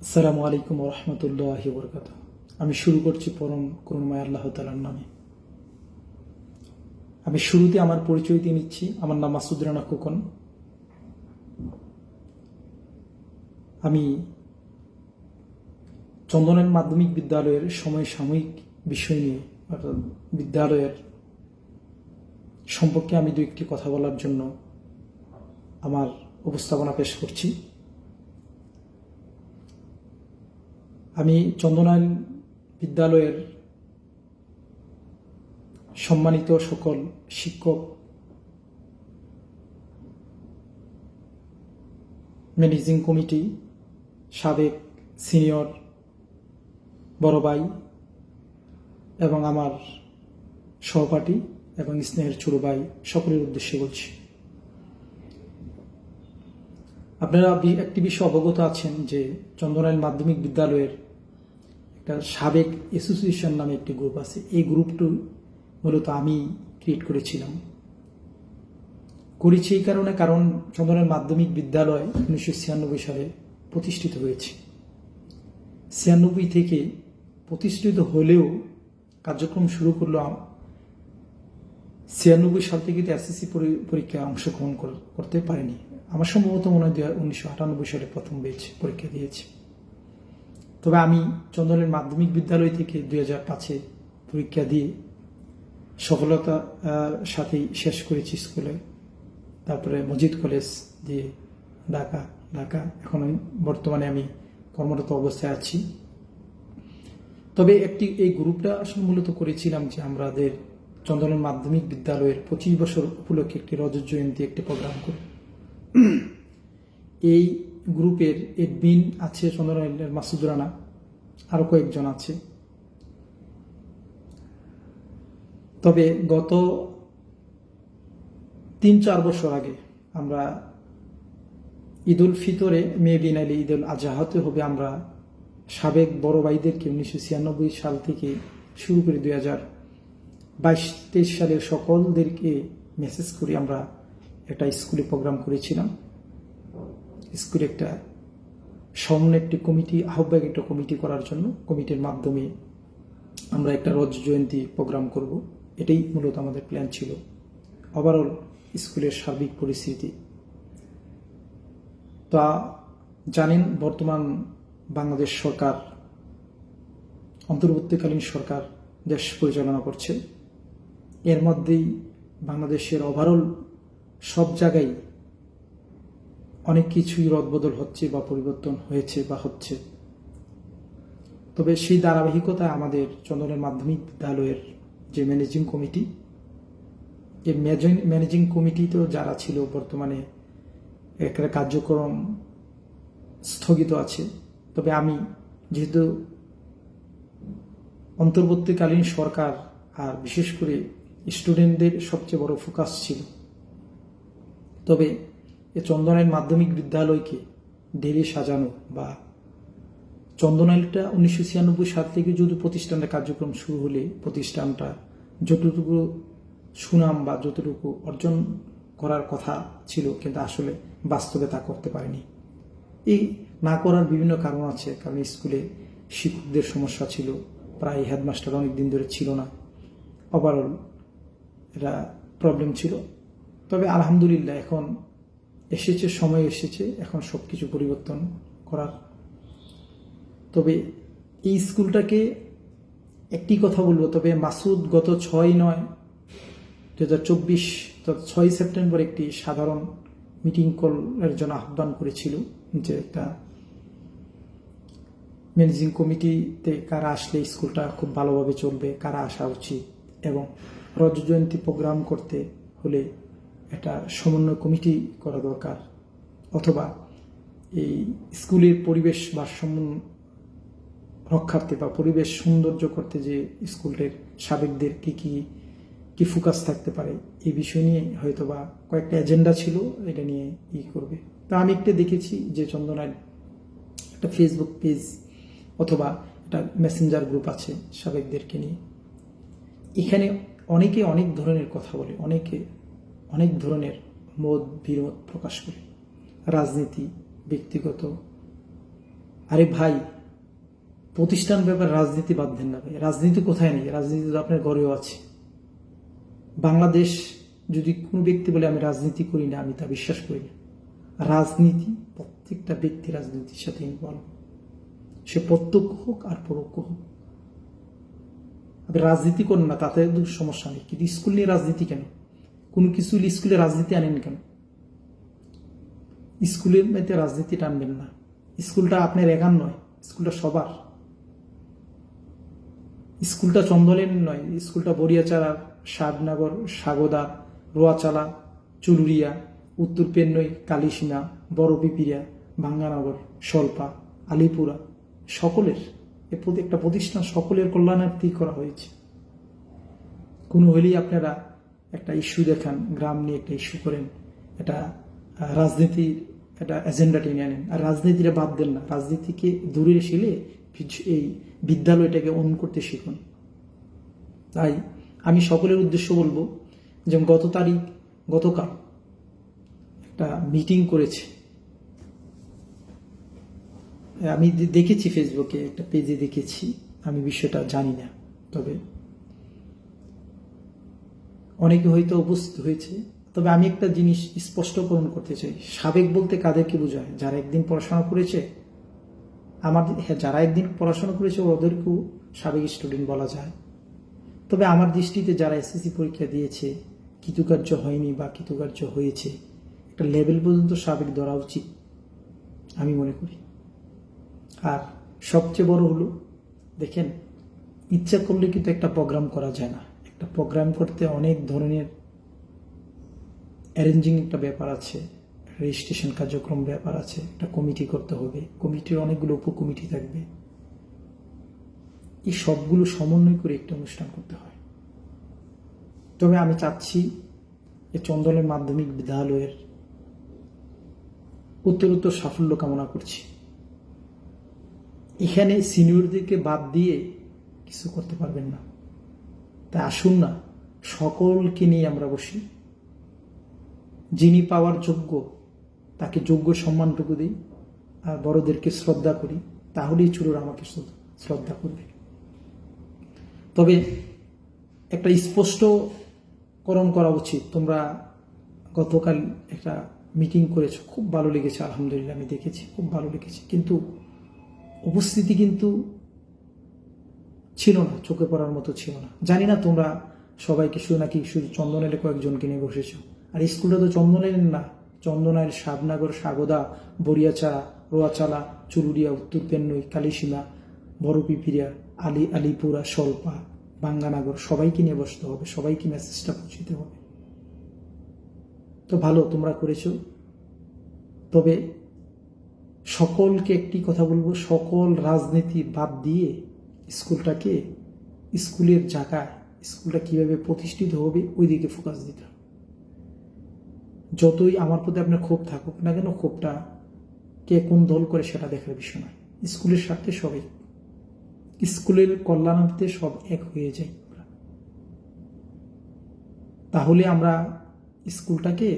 আসসালামু আলাইকুম রহমতুল্লাহি বরকাত। আমি শুরু করছি পরম করুণাময় আল্লাহ তাআলার নামে। আমি শুরুতে আমার পরিচয় দিয়ে নিচ্ছি। আমার নাম মাসুদ রানা খোকন। আমি চন্দনের মাধ্যমিক বিদ্যালয়ের সমসাময়িক বিষয় নিয়ে অর্থাৎ বিদ্যালয়ের সম্পর্কে আমি দু একটি কথা বলার জন্য আমার উপস্থাপনা পেশ করছি। আমি চন্দনাইল বিদ্যালয়ের সম্মানিত সকল শিক্ষক, ম্যানেজিং কমিটি, সাবেক সিনিয়র বড় ভাই এবং আমার সহপাঠী এবং স্নেহের ছোট ভাই সকলের উদ্দেশ্যে বলছি, আপনারা একটি বিষয় অবগত আছেন যে চন্দনাইল মাধ্যমিক বিদ্যালয়ের একটা সাবেক অ্যাসোসিয়েশন নামে একটি গ্রুপ আছে। এই গ্রুপটি মূলত আমি ক্রিয়েট করেছিলাম। করেছি এই কারণে, কারণ চন্দনাইল মাধ্যমিক বিদ্যালয় 1996 সালে প্রতিষ্ঠিত হয়েছে। 96 থেকে প্রতিষ্ঠিত হলেও কার্যক্রম শুরু করলো 96 সাল থেকে এসএসসি পরীক্ষায় অংশগ্রহণ করতে পারেনি। আমার সম্ভবত মনে হয় 1998 সালে প্রথম ব্যাচ পরীক্ষা দিয়েছি। তবে আমি চন্দনাইল মাধ্যমিক বিদ্যালয় থেকে 2005-এ পরীক্ষা দিয়ে সফলতার সাথেই শেষ করেছি স্কুলে। তারপরে মজিদ কলেজ দিয়ে ঢাকা এখন বর্তমানে আমি কর্মরত অবস্থায় আছি। তবে এই গ্রুপটা আসলে মূলত করেছিলাম যে আমাদের চন্দনাইল মাধ্যমিক বিদ্যালয়ের 25 বছর উপলক্ষে একটি রজত জয়ন্তী একটি প্রোগ্রাম করি। এই গ্রুপের এডমিন আছে চন্দনাইলের মাসুদ রানা, আরো কয়েকজন আছে। তবে গত 3-4 বছর আগে আমরা ঈদ উল ফিতরে মেবি নাইলে ঈদ উল আজহাতে হবে, আমরা সাবেক বড় ভাইদেরকে 1996 সাল থেকে শুরু করে 2022-23 সালের সকলদেরকে মেসেজ করে আমরা একটা স্কুলে প্রোগ্রাম করেছিলাম। স্কুলে একটা সামনে একটি কমিটি, আহ্বায়ক একটা কমিটি করার জন্য, কমিটির মাধ্যমে আমরা একটা রজত জয়ন্তী প্রোগ্রাম করব। এটাই মূলত আমাদের প্ল্যান ছিল। ওভারঅল স্কুলের সার্বিক পরিস্থিতি তা জানেন, বর্তমান বাংলাদেশ সরকার, অন্তর্বর্তীকালীন সরকার দেশ পরিচালনা করছে। এর মধ্যেই বাংলাদেশের ওভারঅল সব জায়গায় অনেক কিছুই রদবদল হচ্ছে বা পরিবর্তন হয়েছে বা হচ্ছে। তবে সেই ধারাবাহিকতায় আমাদের চন্দনাইল মাধ্যমিক বিদ্যালয়ের যে ম্যানেজিং কমিটি, এই ম্যানেজিং কমিটিতেও যারা ছিল বর্তমানে একটা কার্যক্রম স্থগিত আছে। তবে আমি যেহেতু অন্তর্বর্তীকালীন সরকার আর বিশেষ করে স্টুডেন্টদের সবচেয়ে বড় ফোকাস ছিল, তবে এই চন্দনাইল মাধ্যমিক বিদ্যালয়কে ঢেলে সাজানো বা চন্দনাইলটা 1996 সাল থেকে যদি প্রতিষ্ঠানটা কার্যক্রম শুরু হলে প্রতিষ্ঠানটা যতটুকু সুনাম বা যতটুকু অর্জন করার কথা ছিল, কিন্তু আসলে বাস্তবে তা করতে পারেনি। এই না করার বিভিন্ন কারণ আছে। কারণ স্কুলে শিক্ষকদের সমস্যা ছিল, প্রায় হেডমাস্টার অনেক দিন ধরে ছিল না। ওভারঅল এটা প্রবলেম ছিল। তবে আলহামদুলিল্লাহ এখন এসেছে, সময় এসেছে এখন সবকিছু পরিবর্তন করার। তবে এই স্কুলটাকে একটি কথা বলবো, তবে মাসুদ গত 6/9/2024 6 সেপ্টেম্বর একটি সাধারণ মিটিং কলের জন্য আহ্বান করেছিল যে একটা ম্যানেজিং কমিটিতে কারা আসলে স্কুলটা খুব ভালোভাবে চলবে, কারা আসা উচিত, এবং রজত জয়ন্তী প্রোগ্রাম করতে হলে একটা সমন্বয় কমিটি করা দরকার, অথবা এই স্কুলের পরিবেশ ভারসাম্য রক্ষার্থে বা পরিবেশ সৌন্দর্য করতে যে স্কুলের সাবেকদের কি ফোকাস থাকতে পারে, এই বিষয় নিয়ে হয়তো বা কয়েকটা এজেন্ডা ছিল, এটা নিয়ে করবে। তা আমি একটা দেখেছি যে চন্দনাইল একটা ফেসবুক পেজ অথবা একটা মেসেঞ্জার গ্রুপ আছে সাবেকদেরকে নিয়ে। এখানে অনেকে অনেক ধরনের কথা বলে, অনেকে অনেক ধরনের মত বিরোধ প্রকাশ করে, রাজনীতি, ব্যক্তিগত আরে ভাই, প্রতিষ্ঠান ব্যাপার রাজনীতি বাদ দেন না ভাই। রাজনীতি কোথায় নেই? রাজনীতি তো আপনার ঘরেও আছে। বাংলাদেশ যদি কোনো ব্যক্তি বলে আমি রাজনীতি করি না, আমি তা বিশ্বাস করি না। রাজনীতি প্রত্যেকটা ব্যক্তি রাজনীতির সাথে ইনভলভ, সে প্রত্যক্ষ হোক আর পরোক্ষ হোক। আপনি রাজনীতি করেন না, তাতে সমস্যা নেই, কিন্তু স্কুল নিয়ে রাজনীতি কেন? কোনো কিছু স্কুলে রাজনীতি আনেন কেন? স্কুলের মধ্যে রাজনীতি টানবেন না। স্কুলটা আপনার একার নয়, স্কুলটা সবার। স্কুলটা চন্দনের নয়, স্কুলটা বরিয়াচারা, শাদনগর, সাগদা, রোয়াচালা, চুলুরিয়া, উত্তর পেন্নই, কালিসীমা, বড় পিপিরিয়া, ভাঙ্গানগর, সল্পা, আলিপুরা, সকলের এর প্রতি একটা প্রতিষ্ঠান সকলের কল্যাণার্থী করা হয়েছে। কোনো হলেই আপনারা একটা ইস্যু দেখান, গ্রাম নিয়ে একটা ইস্যু করেন, এটা রাজনীতির একটা এজেন্ডা টেনে আনেন, আর রাজনীতিটা বাদ দেন না। রাজনীতিকে দূরে শিলে এই বিদ্যালয়টাকে অন করতে শিখুন। তাই আমি সকলের উদ্দেশ্য বলবো, যেমন গতকাল একটা মিটিং করেছে, আমি দেখেছি ফেসবুকে একটা পেজে দেখেছি, আমি বিষয়টা জানি না, তবে অনেকে হয়তো উপস্থিত হয়েছে। তবে আমি একটা জিনিস স্পষ্টকরণ করতে চাই, সাবেক বলতে কাদেরকে বোঝায়? যারা একদিন পড়াশোনা করেছে, যারা একদিন পড়াশোনা করেছে ওদেরকেও সাবেক স্টুডেন্ট বলা যায়। তবে আমার দৃষ্টিতে যারা এসএসসি পরীক্ষা দিয়েছে, কৃতকার্য হয়নি বা কৃতকার্য হয়েছে, একটা লেভেল পর্যন্ত সাবেক ধরা উচিত আমি মনে করি। আর সবচেয়ে বড় হলো, দেখেন, ইচ্ছা করলে কিন্তু একটা প্রোগ্রাম করা যায় না। একটা প্রোগ্রাম করতে অনেক ধরনের অ্যারেঞ্জিং একটা ব্যাপার আছে, রেজিস্ট্রেশন কার্যক্রম ব্যাপার আছে, একটা কমিটি করতে হবে, কমিটির অনেকগুলো উপকমিটি থাকবে, এই সবগুলো সমন্বয় করে একটা অনুষ্ঠান করতে হয়। তবে আমি চাচ্ছি এই চন্দনের মাধ্যমিক বিদ্যালয়ের উত্তরোত্তর সাফল্য কামনা করছি। এখানে সিনিয়রদেরকে বাদ দিয়ে কিছু করতে পারবেন না। তাই আসুন না, সকলকে নিয়ে আমরা বসি, যিনি পাওয়ার যোগ্য তাকে যোগ্য সম্মানটুকু দিই, আর বড়দেরকে শ্রদ্ধা করি, তাহলেই চুরুর আমাকে শ্রদ্ধা করবে। তবে একটা স্পষ্টকরণ করা উচিত, তোমরা গতকাল একটা মিটিং করেছো, খুব ভালো লেগেছে, আলহামদুলিল্লাহ, আমি দেখেছি, খুব ভালো লেগেছে, কিন্তু উপস্থিতি কিন্তু ছিল না, চোখে পড়ার মতো ছিল না। জানি না তোমরা সবাইকে শুধু চন্দনের কয়েকজনকে নিয়ে বসেছ, আর স্কুলটা তো চন্দনের না, চন্দনের শাদনগর, সাগদা, বরিয়াচারা, রোয়াচালা, চুরুরিয়া, উত্তর পেন্নই, কালিসীমা, বড় পিপিরিয়া, আলিপুরা, সল্পা, ভাঙ্গানগর, সবাইকে নিয়ে বসতে হবে, সবাইকে মেসেজটা পৌঁছতে হবে। তো ভালো তোমরা করেছ। তবে সকলকে একটি কথা বলবো, সকল রাজনীতি বাদ দিয়ে স্কুলটাকে স্কুলের জায়গায়, স্কুলটা কিভাবে প্রতিষ্ঠিত হবে ওই দিকে ফোকাস দিতে হবে। যতই আমার প্রতি আপনার ক্ষোভ থাকুক না কেন, ক্ষোভটা কে কোন দল করে সেটা দেখার বিষয় নয়। স্কুলের স্বার্থে সবাই, স্কুলের কল্যাণার্থে সব এক হয়ে যায়, তাহলে আমরা স্কুলটাকে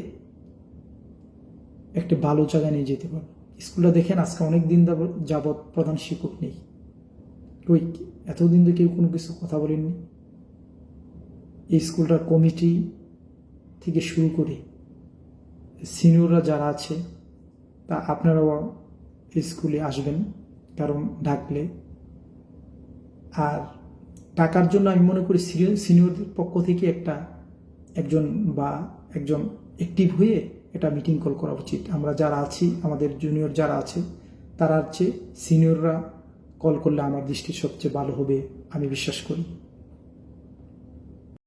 একটা ভালো জায়গায় নিয়ে যেতে পারবো। স্কুলটা দেখেন, আজকে অনেক দিন যাবৎ প্রধান শিক্ষক নেই, ওই এতদিন তো কেউ কোনো কিছু কথা বলেননি। এই স্কুলটার কমিটি থেকে শুরু করে সিনিয়ররা যারা আছে, তা আপনারাও এই স্কুলে আসবেন, কারণ ডাকলে। আর টাকার জন্য আমি মনে করি সিনিয়রদের পক্ষ থেকে একজন অ্যাক্টিভ হয়ে এটা মিটিং কল করা উচিত। আমরা যারা আছি, আমাদের জুনিয়র যারা আছে, তারা হচ্ছে সিনিয়ররা কল করলে আমার দৃষ্টি সবচেয়ে ভালো হবে আমি বিশ্বাস করি।